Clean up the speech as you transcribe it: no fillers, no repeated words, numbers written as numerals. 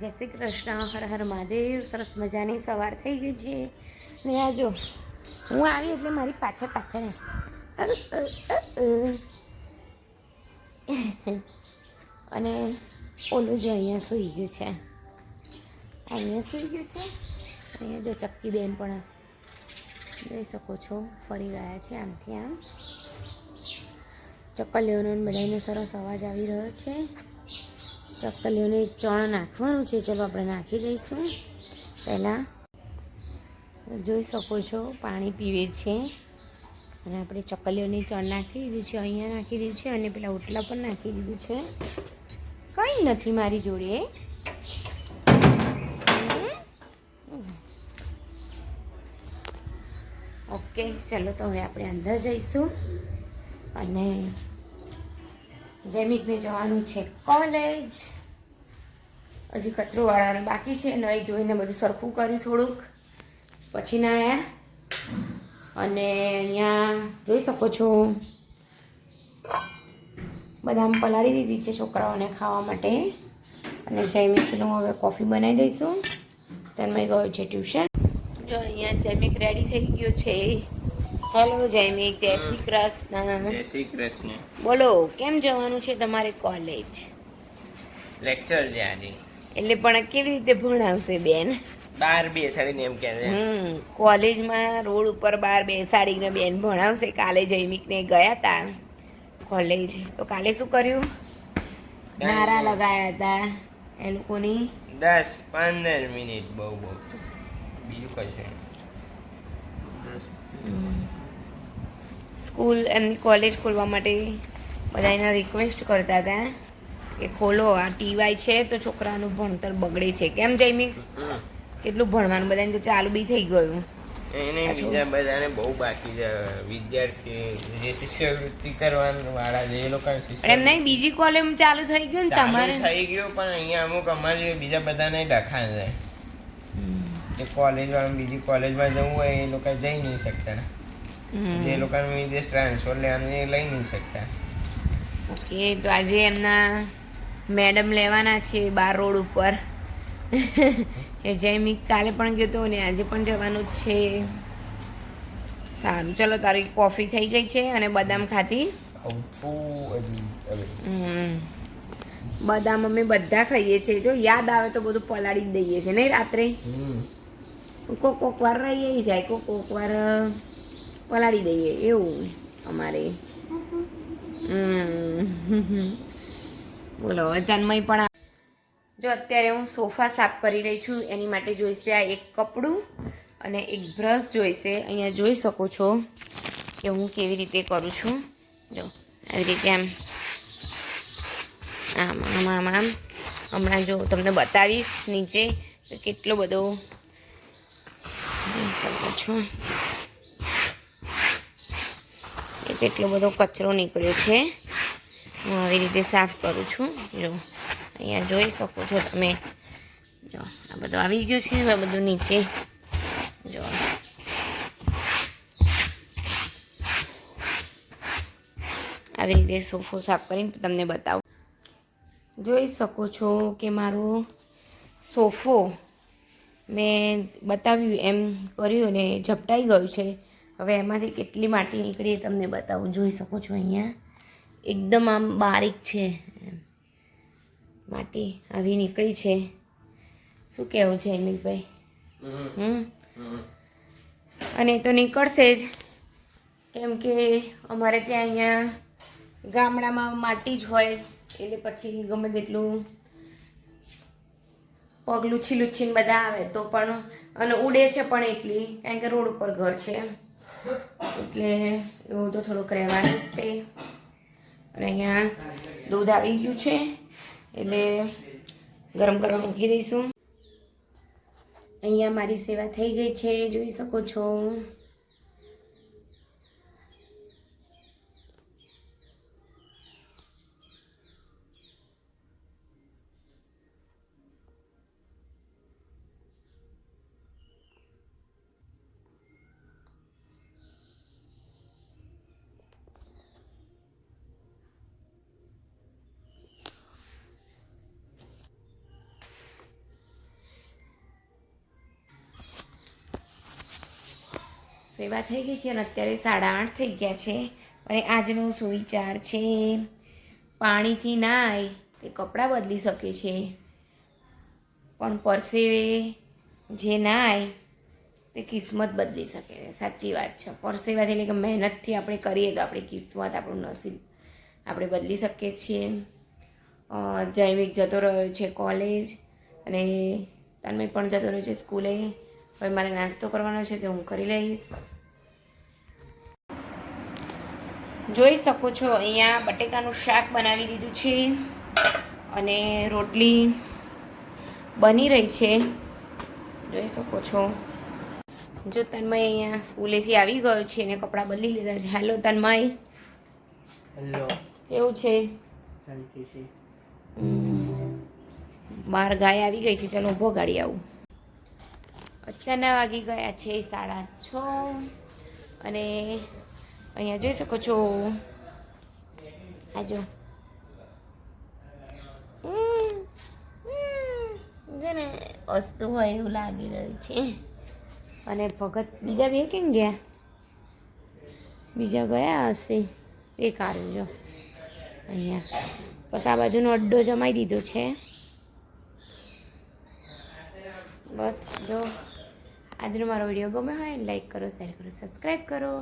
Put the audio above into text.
જય શ્રી કૃષ્ણ, હર હર મહાદેવ. સરસ મજાની સવાર થઈ ગઈ છે ને આ જો હું આવી એટલે મારી પાછળ પાછળ અને ઓલું જો અહીંયા સૂઈ ગયું છે, અહીંયા સૂઈ ગયું છે. અહીંયા જો ચક્કી બેન પણ જોઈ શકો છો ફરી રહ્યા છે આમથી આમ. ચક્કલીઓનો બધાનો સરસ અવાજ આવી રહ્યો છે. ચક્કલીઓને ચણ નાખવાનું છે. ચલો આપણે નાખી દઈશું. પહેલાં જોઈ શકો છો પાણી પીવે છે અને આપણે ચક્કલીઓને ચણ નાખી દીધું છે, અહીંયા નાખી દીધું છે અને પેલા ઓટલા પણ નાખી દીધું છે. કંઈ નથી મારી જોડે. ઓકે, ચલો તો હવે આપણે અંદર જઈશું અને જૈમિકને જવાનું છે કોલેજ. હજી કચરો વાળવાનું બાકી છે. નહીં ધોઈને બધું સરખું કર્યું થોડુંક, પછી ના આવ્યા. અને અહીંયા જોઈ શકો છો બદામ પલાળી દીધી છે છોકરાઓને ખાવા માટે. અને જૈમિકનું હવે કોફી બનાવી દઈશું. તન્મય ગયો છે ટ્યુશન. જો અહીંયા જૈમિક રેડી થઈ ગયો છે. હેલો જૈમિક, જય શ્રી કૃષ્ણ. જય શ્રી કૃષ્ણ. બોલો, કેમ જવાનું છે તમારે કોલેજ? લેક્ચર છે આજે. એટલે પણ કેવી રીતે ભણાવશે બેન? બાર બેસાડીને એમ કે છે. કોલેજમાં રોડ ઉપર બાર બેસાડીને બેન ભણાવશે. કાલે જૈમિકને ગયા હતા કોલેજ, તો કાલે શું કર્યું? નારા લગાયા હતા એ લોકોની 10-15 મિનિટ બહુ બીજું કશું. સ્કૂલ એમની કોલેજ ખોલવા માટે બધા એના રિક્વેસ્ટ કરતા હતા કે ખોલો, આ ટીવાય છે તો છોકરાનું ભણતર બગડે છે. કેમ જૈમિક? કેટલું ભણવાનું બધાને તો ચાલુ બી થઈ ગયું. એને બીજા બધાને બહુ બાકી છે. વિદ્યાર્થી જે શિષ્યવૃત્તિ કરવાનું વાળા છે એ લોકો એમ નહીં, બીજી કોલેજ ચાલુ થઈ ગયું ને તમારે? થઈ ગયું, પણ અહીંયા અમુક અમારે બીજા બધાને ડખાણ છે. જે કોલેજ વાળા બીજી કોલેજમાં જવું હોય એ લોકો જઈ નહીં શકતા. જે લોકોનું વિદેશ ટ્રાન્સફર લેવાનું એ લઈ નહીં શકતા. ઓકે, તો આજે એમના મેડમ લેવાના છે બાર રોડ ઉપર. એ જૈમિક કાલે પણ ગયો હતો ને આજે પણ જવાનું જ છે. સારું, ચલો તારી કોફી થઈ ગઈ છે અને બદામ ખાતી. બદામ અમે બધા ખાઈએ છીએ. જો યાદ આવે તો બધું પલાળી જ દઈએ છીએ નહીં રાત્રે. કોક વાર રહી જાય, કોક વાર પલાળી દઈએ, એવું અમારે. બોલો, તન્મય પણ જો અત્યારે હું સોફા સાફ કરી રહી છું. એની માટે જોઈશે આ એક કપડું અને એક બ્રશ જોઈશે. અહીંયા જોઈ શકો છો કે હું કેવી રીતે કરું છું. જો આવી રીતે આમ આમ આમ આમ આમ. હમણાં જો તમને બતાવીશ નીચે તો કેટલો બધો જોઈ શકો છો એ કેટલો બધો કચરો નીકળ્યો છે. હું આવી રીતે સાફ કરું છું. જો અહીંયા જોઈ શકો છો તમે. જો આ બધું આવી ગયું છે. હવે બધું નીચે જો આવી રીતે સોફો સાફ કરીને તમને બતાવું. જોઈ શકો છો કે મારો સોફો મેં બતાવ્યું એમ કર્યું અને ઝપટાઈ ગયું છે. હવે એમાંથી કેટલી માટી નીકળી એ તમને બતાવું. જોઈ શકો છો અહીંયા એકદમ આમ બારીક છે માટી આવી નીકળી છે. શું કહેવું છે અમિતભાઈ? અને એ તો નીકળશે જ, કેમ કે અમારે ત્યાં અહીંયા ગામડામાં માટી જ હોય એટલે પછી ગમે તેટલું પગ લૂછી લૂછીને બધા આવે તો પણ, અને ઉડે છે પણ એટલી, કારણ કે રોડ ઉપર ઘર છે એટલે એવું તો થોડુંક રહેવાનું જ તે. અને અહીંયા દૂધ આવી ગયું છે એટલે ગરમ કરવા મૂકી દઈશું. અહીંયા મારી સેવા થઈ ગઈ છે, જોઈ શકો છો. સેવા થઈ ગઈ છે અને અત્યારે 8:30 થઈ ગયા છે. અને આજનો સુવિચાર છે, પાણીથી નાય તે કપડાં બદલી શકે છે, પણ પરસેવે જે નાય તે કિસ્મત બદલી શકે છે. સાચી વાત છે. પરસેવાથી એટલે કે મહેનતથી આપણે કરીએ તો આપણી કિસ્મત, આપણું નસીબ આપણે બદલી શકીએ છીએ. જૈવિક જતો રહ્યો છે કોલેજ અને તન્મય પણ જતો રહ્યો છે સ્કૂલે. હવે મારે નાસ્તો કરવાનો છે તો હું કરી લઈશ. જોઈ શકો છો અહીંયા બટેકાનું શાક બનાવી દીધું છે અને રોટલી બની રહી છે. જોઈ શકો છો. જો તન્મય અહીંયા સ્કૂલેથી આવી ગયો છે અને કપડાં બદલી લીધા છે. હેલો તન્મય. હેલો. કેવું છે? બહાર ગાય આવી ગઈ છે. ચાલો ઊભો ગાડી આવું. અત્યારના વાગી ગયા છે 6:30 અને અહીંયા જોઈ શકો છો. આ જો ને વસ્તુ હોય એવું લાગી રહ્યું છે. અને ભગત બીજા બે કેમ ગયા? બીજા ગયા હશે. એ કારું જો અહીંયા બસ આ બાજુનો અડ્ડો જમાઈ દીધો છે. બસ જો આજનો મારો વિડીયો ગમે હોય લાઈક કરો, શેર કરો, સબસ્ક્રાઈબ કરો.